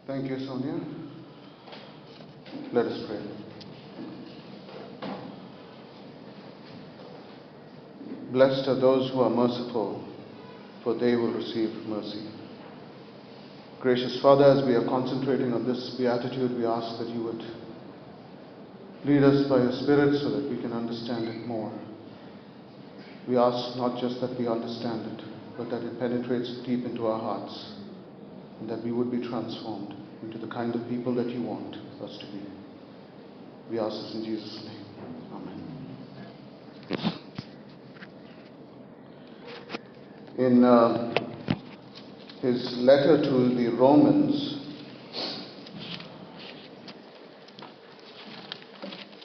Thank you, Sonia. Let us pray. Blessed are those who are merciful, for they will receive mercy. Gracious Father, as we are concentrating on this beatitude, we ask that you would lead us by your Spirit so that we can understand it more. We ask not just that we understand it, but that it penetrates deep into our hearts, and that we would be transformed into the kind of people that you want us to be. We ask this in Jesus' name. Amen. In his letter to the Romans,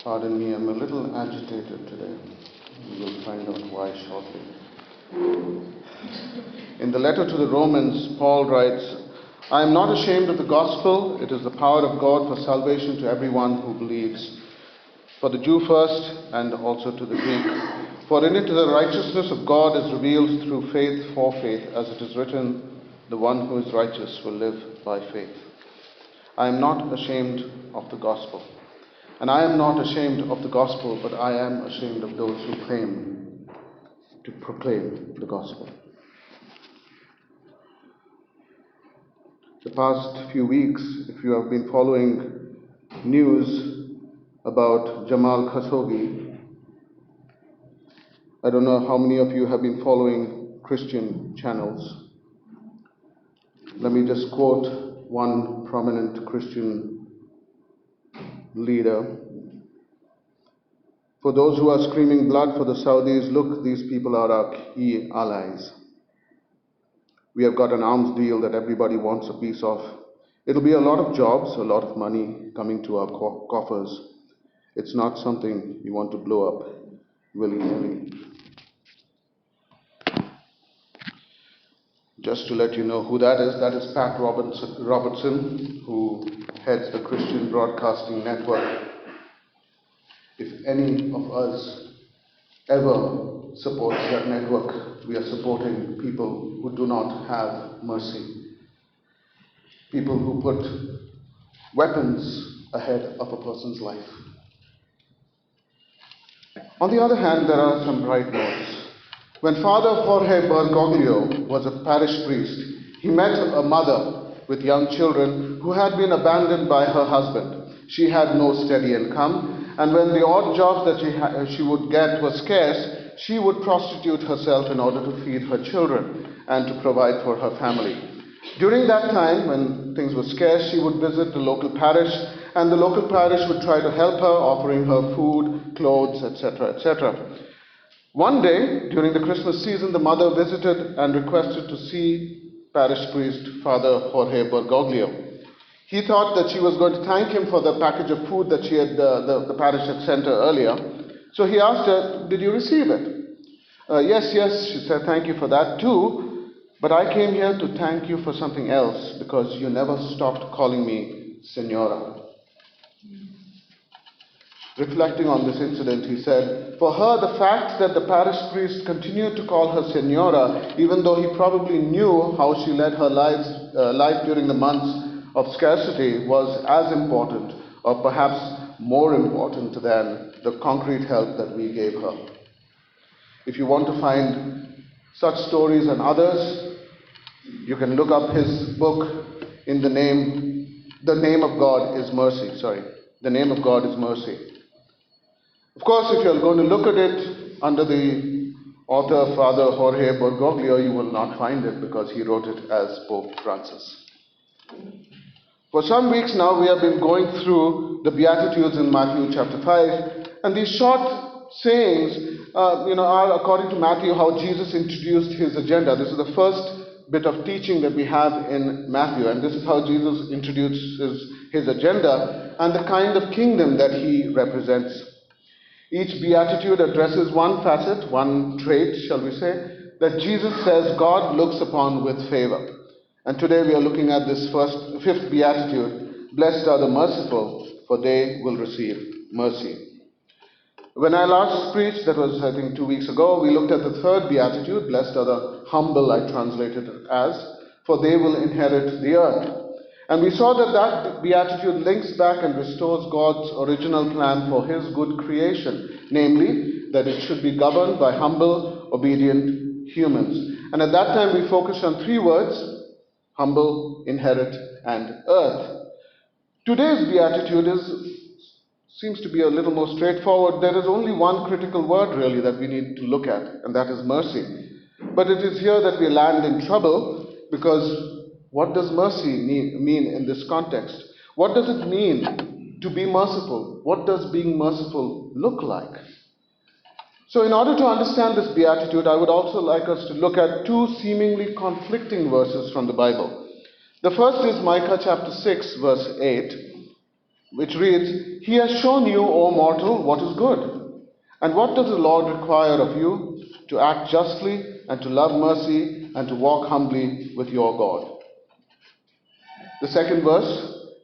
pardon me, I'm a little agitated today. We will find out why shortly. In the letter to the Romans, Paul writes, I am not ashamed of the gospel. It is the power of God for salvation to everyone who believes, for the Jew first and also to the Greek. For in it the righteousness of God is revealed through faith for faith, as it is written, the one who is righteous will live by faith. I am not ashamed of the gospel. And I am not ashamed of the gospel, but I am ashamed of those who claim to proclaim the gospel. The past few weeks, if you have been following news about Jamal Khashoggi, I don't know how many of you have been following Christian channels. Let me just quote one prominent Christian leader. For those who are screaming blood for the Saudis, look, these people are our key allies. We have got an arms deal that everybody wants a piece of. It'll be a lot of jobs, a lot of money coming to our coffers. It's not something you want to blow up willy-nilly. Just to let you know who that is Pat Robertson, who heads the Christian Broadcasting Network. If any of us ever supports that network, we are supporting people who do not have mercy. People who put weapons ahead of a person's life. On the other hand, there are some bright notes. When Father Jorge Bergoglio was a parish priest, he met a mother with young children who had been abandoned by her husband. She had no steady income, and when the odd jobs that she would get were scarce, she would prostitute herself in order to feed her children and to provide for her family. During that time, when things were scarce, she would visit the local parish, and the local parish would try to help her, offering her food, clothes, etc., etc. One day, during the Christmas season, the mother visited and requested to see parish priest Father Jorge Bergoglio. He thought that she was going to thank him for the package of food that the parish had sent her earlier. So he asked her, did you receive it? Yes, she said, thank you for that too. But I came here to thank you for something else, because you never stopped calling me Senora. Reflecting on this incident, he said, for her, the fact that the parish priest continued to call her Senora, even though he probably knew how she led her life during the months of scarcity, was as important, or perhaps more important than the concrete help that we gave her. If you want to find such stories and others, you can look up his book in The Name of God is Mercy. The Name of God is Mercy. Of course, if you're going to look at it under the author Father Jorge Bergoglio, you will not find it because he wrote it as Pope Francis. For some weeks now, we have been going through the Beatitudes in Matthew chapter 5, and these short sayings are according to Matthew how Jesus introduced his agenda. This is the first bit of teaching that we have in Matthew, and this is how Jesus introduces his agenda and the kind of kingdom that he represents. Each beatitude addresses one facet, one trait, shall we say, that Jesus says God looks upon with favor. And today we are looking at this fifth beatitude, blessed are the merciful, for they will receive mercy. When I last preached, that was I think 2 weeks ago, we looked at the third beatitude, blessed are the humble, I translated it as, for they will inherit the earth. And we saw that that beatitude links back and restores God's original plan for his good creation, namely that it should be governed by humble, obedient humans. And at that time we focused on three words: humble, inherit, and earth. Today's beatitude seems to be a little more straightforward. There is only one critical word really that we need to look at, and that is mercy. But it is here that we land in trouble, because what does mercy mean in this context? What does it mean to be merciful? What does being merciful look like? So in order to understand this beatitude, I would also like us to look at two seemingly conflicting verses from the Bible. The first is Micah chapter 6, verse 8, which reads, "He has shown you, O mortal, what is good. And what does the Lord require of you? To act justly, and to love mercy, and to walk humbly with your God." The second verse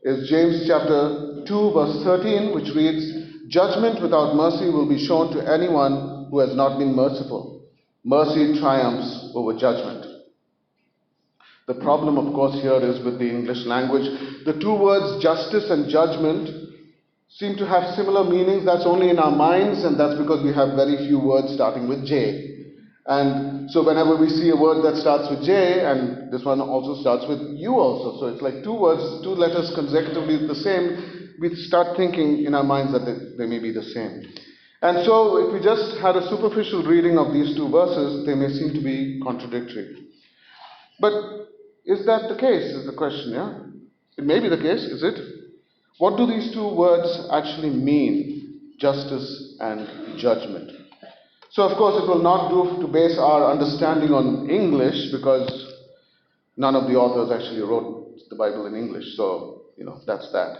is James chapter 2, verse 13, which reads, "Judgment without mercy will be shown to anyone who has not been merciful. Mercy triumphs over judgment." The problem, of course, here is with the English language. The two words justice and judgment seem to have similar meanings. That's only in our minds, and that's because we have very few words starting with J. And so whenever we see a word that starts with J, and this one also starts with U also, so it's like two words, two letters consecutively the same, we start thinking in our minds that they may be the same. And so if we just had a superficial reading of these two verses, they may seem to be contradictory. But is that the case, is the question, yeah? It may be the case, is it? What do these two words actually mean? Justice and judgment. So, of course, it will not do to base our understanding on English, because none of the authors actually wrote the Bible in English. So, that's that.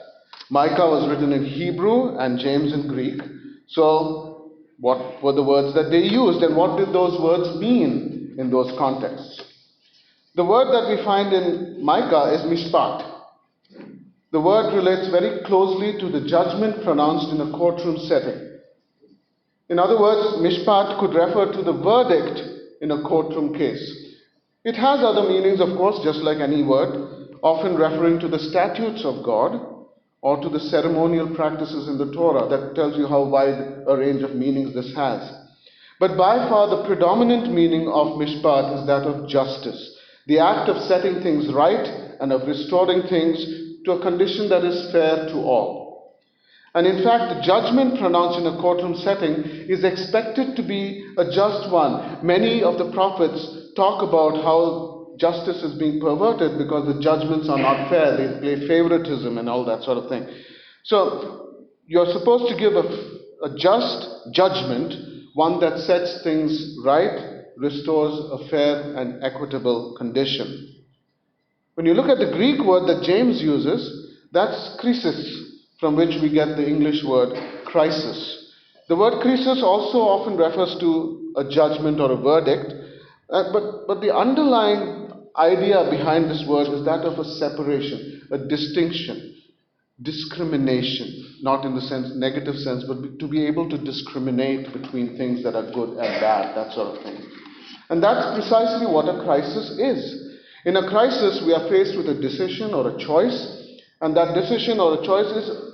Micah was written in Hebrew and James in Greek. So, what were the words that they used, and what did those words mean in those contexts? The word that we find in Micah is mishpat. The word relates very closely to the judgment pronounced in a courtroom setting. In other words, mishpat could refer to the verdict in a courtroom case. It has other meanings, of course, just like any word, often referring to the statutes of God or to the ceremonial practices in the Torah. That tells you how wide a range of meanings this has. But by far the predominant meaning of mishpat is that of justice, the act of setting things right and of restoring things to a condition that is fair to all. And in fact, the judgment pronounced in a courtroom setting is expected to be a just one. Many of the prophets talk about how justice is being perverted because the judgments are not fair. They play favoritism and all that sort of thing. So you're supposed to give a just judgment, one that sets things right, restores a fair and equitable condition. When you look at the Greek word that James uses, that's krisis, from which we get the English word crisis. The word crisis also often refers to a judgment or a verdict, but the underlying idea behind this word is that of a separation, a distinction, discrimination, not in the negative sense, but to be able to discriminate between things that are good and bad, that sort of thing. And that's precisely what a crisis is. In a crisis, we are faced with a decision or a choice, and that decision or a choice is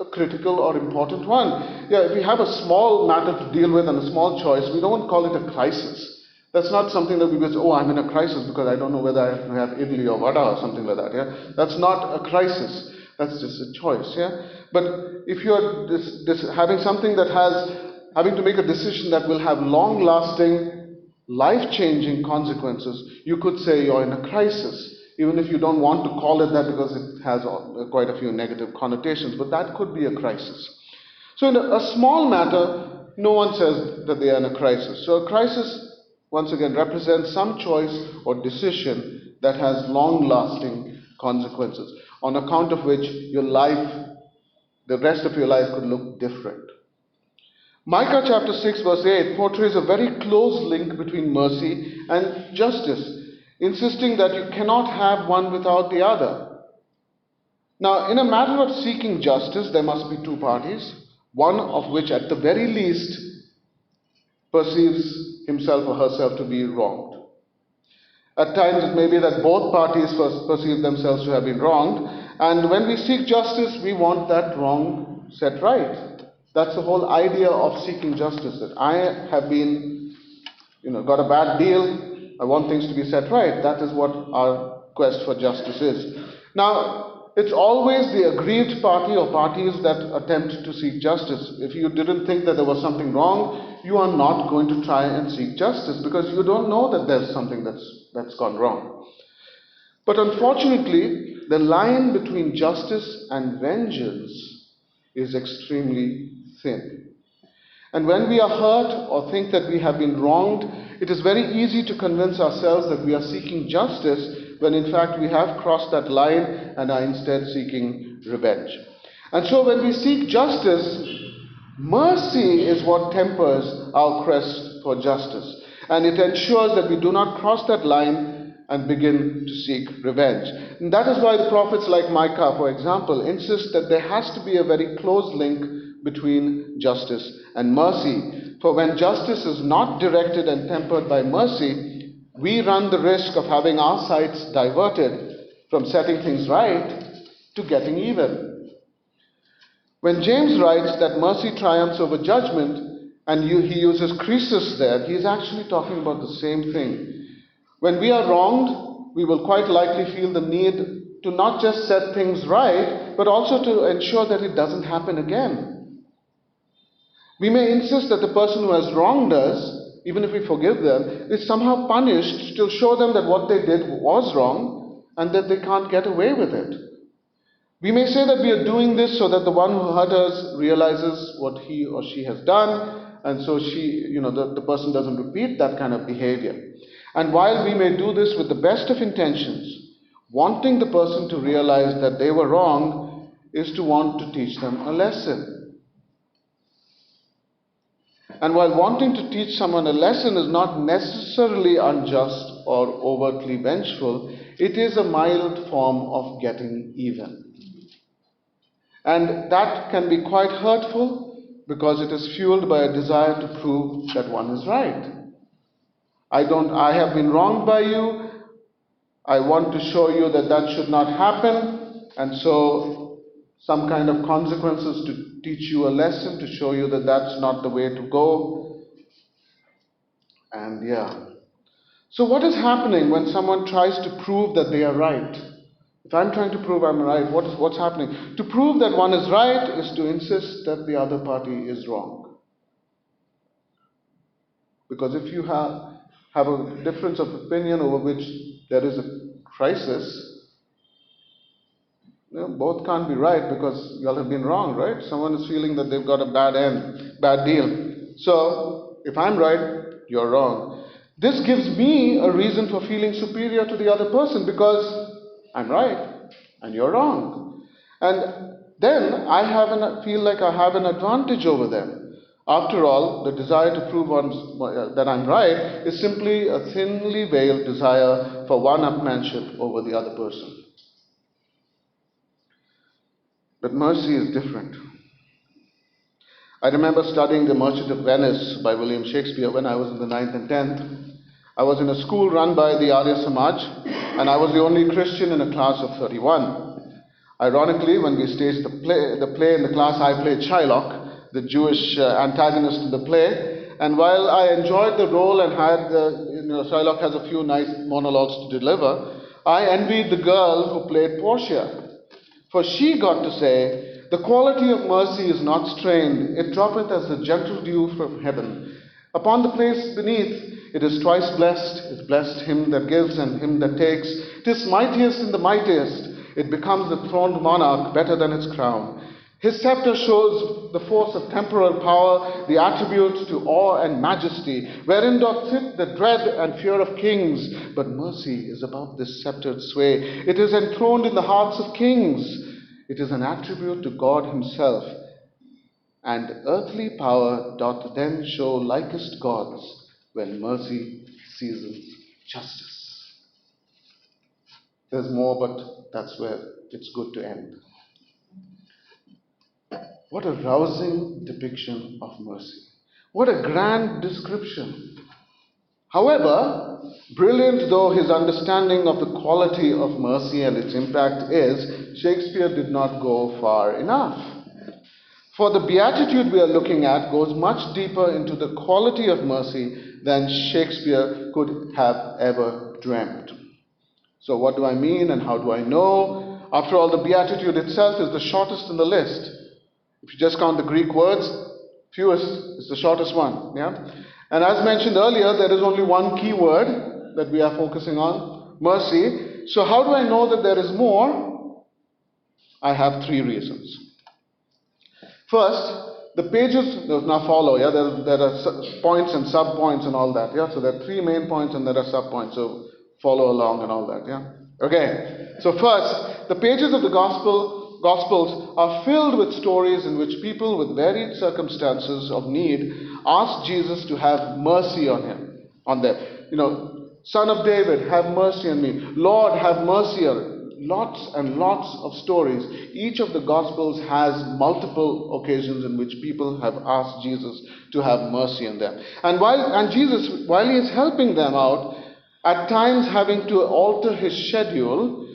a critical or important one. Yeah, if we have a small matter to deal with and a small choice, we don't call it a crisis. That's not something that we go, oh, I'm in a crisis because I don't know whether I have idli or vada or something like that. Yeah, that's not a crisis. That's just a choice. Yeah, but if you're having something that having to make a decision that will have long-lasting, life-changing consequences, you could say you're in a crisis. Even if you don't want to call it that because it has quite a few negative connotations, but that could be a crisis. So in a small matter, no one says that they are in a crisis. So a crisis, once again, represents some choice or decision that has long-lasting consequences, on account of which your life, the rest of your life could look different. Micah chapter 6 verse 8 portrays a very close link between mercy and justice, insisting that you cannot have one without the other. Now, in a matter of seeking justice, there must be two parties, one of which at the very least perceives himself or herself to be wronged. At times it may be that both parties perceive themselves to have been wronged, And when we seek justice, we want that wrong set right. That's the whole idea of seeking justice. That I have been, got a bad deal. I want things to be set right. That is what our quest for justice is. Now, it's always the aggrieved party or parties that attempt to seek justice. If you didn't think that there was something wrong, you are not going to try and seek justice because you don't know that there's something that's gone wrong. But unfortunately, the line between justice and vengeance is extremely thin. And when we are hurt or think that we have been wronged, it is very easy to convince ourselves that we are seeking justice when in fact we have crossed that line and are instead seeking revenge. And so when we seek justice, mercy is what tempers our quest for justice. And it ensures that we do not cross that line and begin to seek revenge. And that is why the prophets like Micah, for example, insist that there has to be a very close link between justice and mercy. For when justice is not directed and tempered by mercy, we run the risk of having our sights diverted from setting things right to getting even. When James writes that mercy triumphs over judgment, and he uses krisis there, he is actually talking about the same thing. When we are wronged, we will quite likely feel the need to not just set things right, but also to ensure that it doesn't happen again. We may insist that the person who has wronged us, even if we forgive them, is somehow punished to show them that what they did was wrong and that they can't get away with it. We may say that we are doing this so that the one who hurt us realizes what he or she has done, and so the person doesn't repeat that kind of behavior. And while we may do this with the best of intentions, wanting the person to realize that they were wrong is to want to teach them a lesson. And while wanting to teach someone a lesson is not necessarily unjust or overtly vengeful, it is a mild form of getting even. And that can be quite hurtful because it is fueled by a desire to prove that one is right. I have been wronged by you. I want to show you that that should not happen. And so some kind of consequences to teach you a lesson, to show you that that's not the way to go. And So what is happening when someone tries to prove that they are right? If I'm trying to prove I'm right, what's happening? To prove that one is right is to insist that the other party is wrong. Because if you have a difference of opinion over which there is a crisis, both can't be right because you all have been wrong, right? Someone is feeling that they've got a bad deal. So, if I'm right, you're wrong. This gives me a reason for feeling superior to the other person because I'm right and you're wrong. And then I feel like I have an advantage over them. After all, the desire to prove that I'm right is simply a thinly veiled desire for one-upmanship over the other person. But mercy is different. I remember studying The Merchant of Venice by William Shakespeare when I was in the 9th and 10th. I was in a school run by the Arya Samaj, and I was the only Christian in a class of 31. Ironically, when we staged the play in the class, I played Shylock, the Jewish antagonist in the play. And while I enjoyed the role and had Shylock has a few nice monologues to deliver, I envied the girl who played Portia. For she got to say, "The quality of mercy is not strained, it droppeth as the gentle dew from heaven. Upon the place beneath, it is twice blessed, it blessed him that gives and him that takes. 'Tis mightiest in the mightiest, it becomes the throned monarch better than its crown. His scepter shows the force of temporal power, the attribute to awe and majesty, wherein doth sit the dread and fear of kings. But mercy is above this sceptred sway. It is enthroned in the hearts of kings. It is an attribute to God himself. And earthly power doth then show likest gods, when mercy seasons justice." There's more, but that's where it's good to end. What a rousing depiction of mercy. What a grand description. However, brilliant though his understanding of the quality of mercy and its impact is, Shakespeare did not go far enough. For the beatitude we are looking at goes much deeper into the quality of mercy than Shakespeare could have ever dreamt. So what do I mean and how do I know? After all, the beatitude itself is the shortest in the list. If you just count the Greek words, fewest is the shortest one. Yeah? And as mentioned earlier, there is only one key word that we are focusing on, mercy. So how do I know that there is more? I have three reasons. First, the pages now follow. Yeah, there are points and sub-points and all that. Yeah, so there are three main points and there are sub-points. So follow along and all that. Yeah. Okay. So first, the pages of the Gospels are filled with stories in which people with varied circumstances of need ask Jesus to have mercy on them. Son of David, have mercy on me. Lord, have mercy on me. Lots and lots of stories. Each of the Gospels has multiple occasions in which people have asked Jesus to have mercy on them. And Jesus, while he is helping them out, at times having to alter his schedule,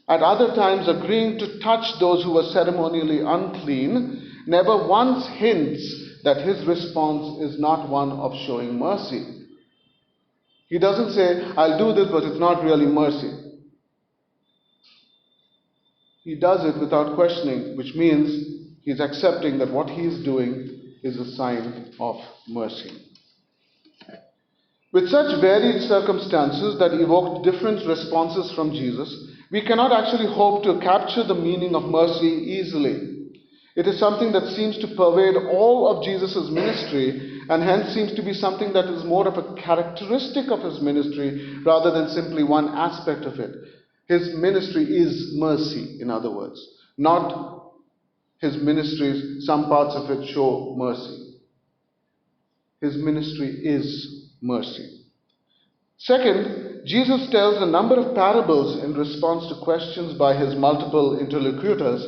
at other times agreeing to touch those who were ceremonially unclean, never once hints that his response is not one of showing mercy. He doesn't say, I'll do this, but it's not really mercy. He does it without questioning, which means he's accepting that what he is doing is a sign of mercy. With such varied circumstances that evoked different responses from Jesus, we cannot actually hope to capture the meaning of mercy easily. It is something that seems to pervade all of Jesus' ministry and hence seems to be something that is more of a characteristic of his ministry rather than simply one aspect of it. His ministry is mercy, in other words. Not his ministries, some parts of it show mercy. His ministry is mercy. Second, Jesus tells a number of parables in response to questions by his multiple interlocutors.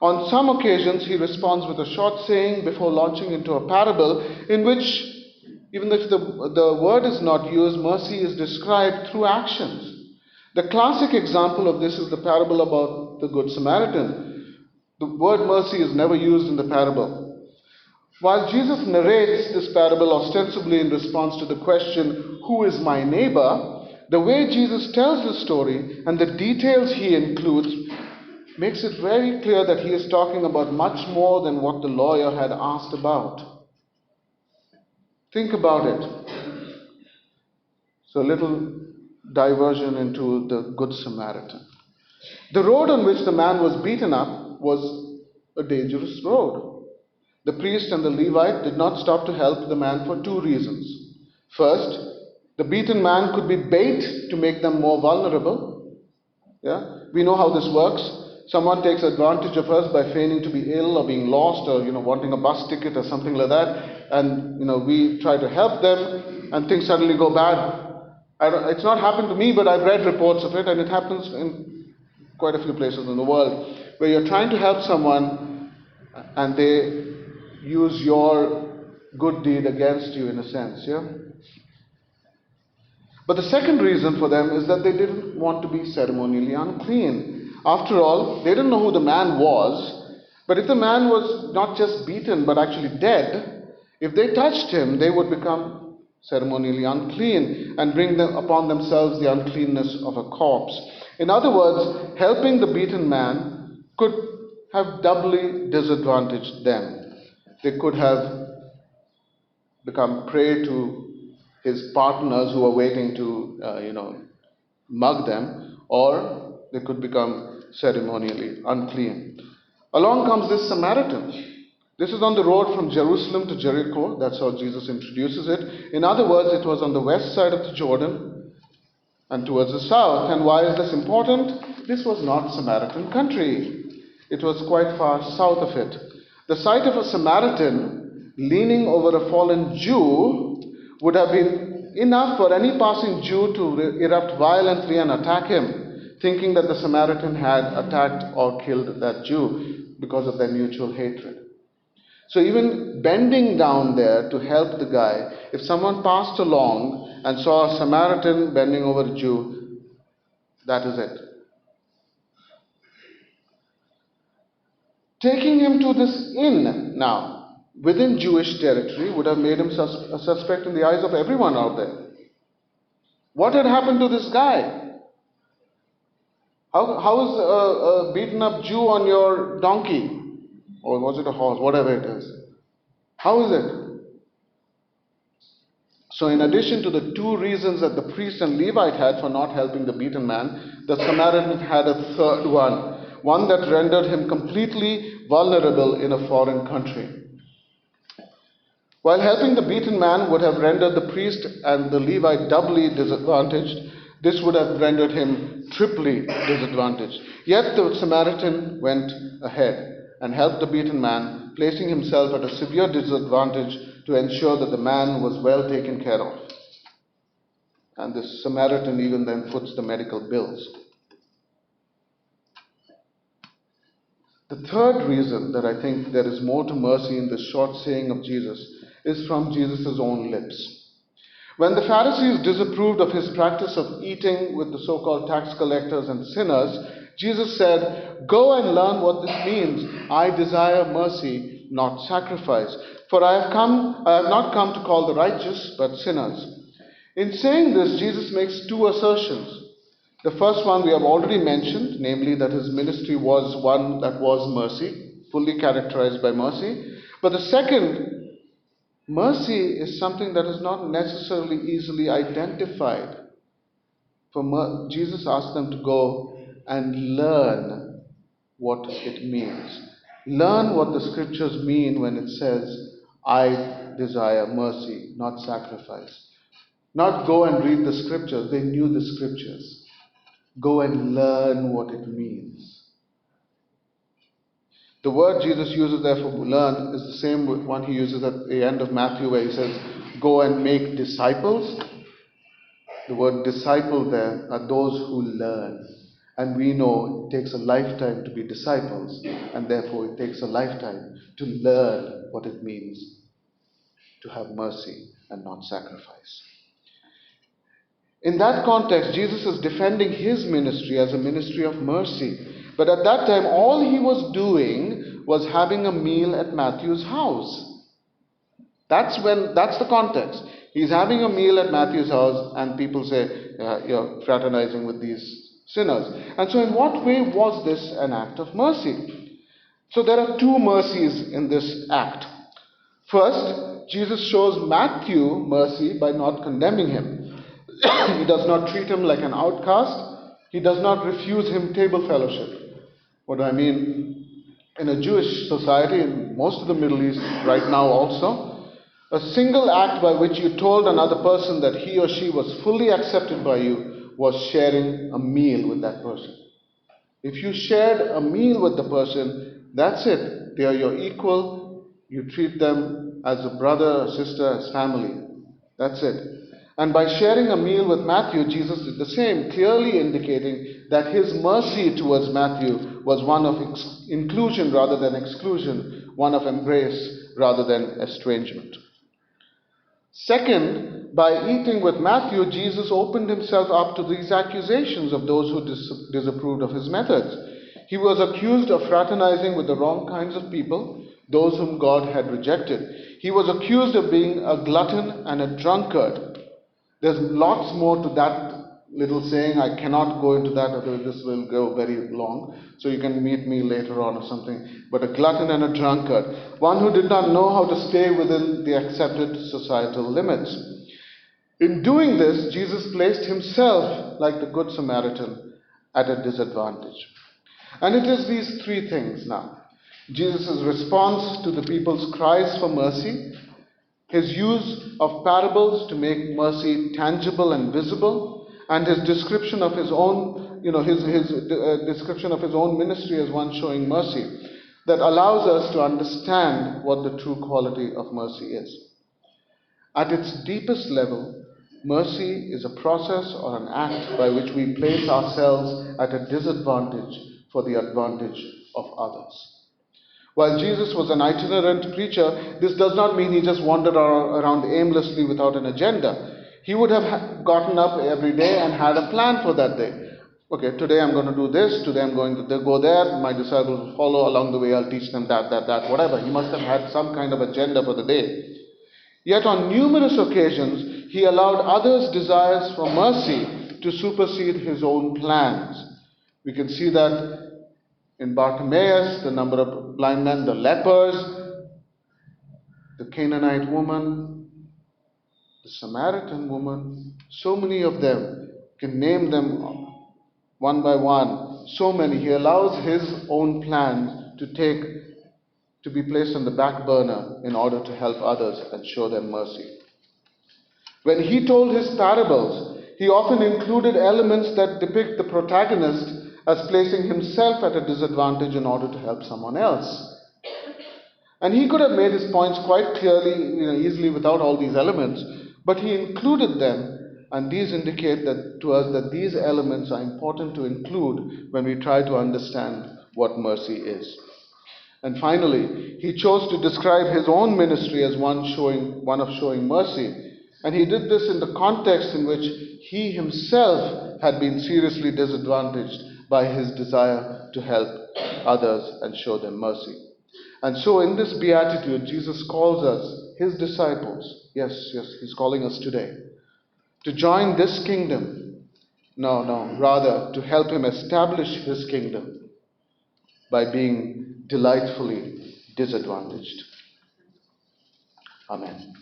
On some occasions, he responds with a short saying before launching into a parable in which, even if the word is not used, mercy is described through actions. The classic example of this is the parable about the Good Samaritan. The word mercy is never used in the parable. While Jesus narrates this parable ostensibly in response to the question, who is my neighbor, the way Jesus tells the story and the details he includes makes it very clear that he is talking about much more than what the lawyer had asked about. Think about it. So a little diversion into the Good Samaritan. The road on which the man was beaten up was a dangerous road. The priest and the Levite did not stop to help the man for two reasons. First, the beaten man could be bait to make them more vulnerable. Yeah? We know how this works. Someone takes advantage of us by feigning to be ill or being lost or wanting a bus ticket or something like that, and we try to help them and things suddenly go bad. It's not happened to me, but I've read reports of it, and it happens in quite a few places in the world, where you're trying to help someone and they use your good deed against you in a sense. Yeah. But the second reason for them is that they didn't want to be ceremonially unclean. After all, they didn't know who the man was, but if the man was not just beaten but actually dead, if they touched him, they would become ceremonially unclean and bring upon themselves the uncleanness of a corpse. In other words, helping the beaten man could have doubly disadvantaged them. They could have become prey to his partners who were waiting to, mug them, or they could become ceremonially unclean. Along comes this Samaritan. This is on the road from Jerusalem to Jericho. That's how Jesus introduces it. In other words, it was on the west side of the Jordan and towards the south. And why is this important? This was not Samaritan country. It was quite far south of it. The sight of a Samaritan leaning over a fallen Jew would have been enough for any passing Jew to erupt violently and attack him, thinking that the Samaritan had attacked or killed that Jew because of their mutual hatred. So even bending down there to help the guy, if someone passed along and saw a Samaritan bending over a Jew, that is it. Taking him to this inn now, within Jewish territory, would have made him a suspect in the eyes of everyone out there. What had happened to this guy? How is a beaten up Jew on your donkey? Or was it a horse? Whatever it is. How is it? So, in addition to the two reasons that the priest and Levite had for not helping the beaten man, the Samaritan had a third one that rendered him completely vulnerable in a foreign country. While helping the beaten man would have rendered the priest and the Levite doubly disadvantaged, this would have rendered him triply disadvantaged. Yet the Samaritan went ahead and helped the beaten man, placing himself at a severe disadvantage to ensure that the man was well taken care of. And the Samaritan even then foots the medical bills. The third reason that I think there is more to mercy in this short saying of Jesus is from Jesus' own lips. When the Pharisees disapproved of his practice of eating with the so-called tax collectors and sinners, Jesus said, "Go and learn what this means. I desire mercy, not sacrifice. For I have not come to call the righteous, but sinners." In saying this, Jesus makes two assertions. The first one we have already mentioned, namely that his ministry was one that was mercy, fully characterized by mercy. But the second, mercy is something that is not necessarily easily identified. For Jesus asked them to go and learn what it means. Learn what the scriptures mean when it says, "I desire mercy, not sacrifice." Not go and read the scriptures, they knew the scriptures. Go and learn what it means. The word Jesus uses there for learn is the same one he uses at the end of Matthew where he says, "Go and make disciples." The word disciple there are those who learn. And we know it takes a lifetime to be disciples, and therefore it takes a lifetime to learn what it means to have mercy and not sacrifice. In that context, Jesus is defending his ministry as a ministry of mercy. But at that time, all he was doing was having a meal at Matthew's house. That's the context. He's having a meal at Matthew's house, and people say, "You're fraternizing with these sinners." And so in what way was this an act of mercy? So there are two mercies in this act. First, Jesus shows Matthew mercy by not condemning him. He does not treat him like an outcast. He does not refuse him table fellowship. What do I mean? In a Jewish society, in most of the Middle East right now also, a single act by which you told another person that he or she was fully accepted by you was sharing a meal with that person. If you shared a meal with the person, that's it. They are your equal. You treat them as a brother, a sister, as family. That's it. And by sharing a meal with Matthew, Jesus did the same, clearly indicating that his mercy towards Matthew was one of inclusion rather than exclusion, one of embrace rather than estrangement. Second, by eating with Matthew, Jesus opened himself up to these accusations of those who disapproved of his methods. He was accused of fraternizing with the wrong kinds of people, those whom God had rejected. He was accused of being a glutton and a drunkard. There's lots more to that little saying. I cannot go into that, otherwise this will go very long. So you can meet me later on or something. But a glutton and a drunkard, one who did not know how to stay within the accepted societal limits. In doing this, Jesus placed himself, like the Good Samaritan, at a disadvantage. And it is these three things now. Jesus' response to the people's cries for mercy, his use of parables to make mercy tangible and visible, and his description of his own, description of his own ministry as one showing mercy, that allows us to understand what the true quality of mercy is. At its deepest level, mercy is a process or an act by which we place ourselves at a disadvantage for the advantage of others. While Jesus was an itinerant preacher, this does not mean he just wandered around aimlessly without an agenda. He would have gotten up every day and had a plan for that day. Okay, today I'm going to do this, today I'm going to go there, my disciples will follow along the way, I'll teach them that, whatever. He must have had some kind of agenda for the day. Yet on numerous occasions, he allowed others' desires for mercy to supersede his own plans. We can see that in Bartimaeus, the number of blind men, the lepers, the Canaanite woman, the Samaritan woman, so many of them, can name them one by one, so many. He allows his own plans to be placed on the back burner in order to help others and show them mercy. When he told his parables, he often included elements that depict the protagonist as placing himself at a disadvantage in order to help someone else. And he could have made his points quite clearly, easily without all these elements, but he included them, and these indicate to us that these elements are important to include when we try to understand what mercy is. And finally, he chose to describe his own ministry as one of showing mercy. And he did this in the context in which he himself had been seriously disadvantaged by his desire to help others and show them mercy. And so in this beatitude, Jesus calls us, his disciples, yes, he's calling us today, to join this kingdom. No, rather to help him establish his kingdom by being delightfully disadvantaged. Amen.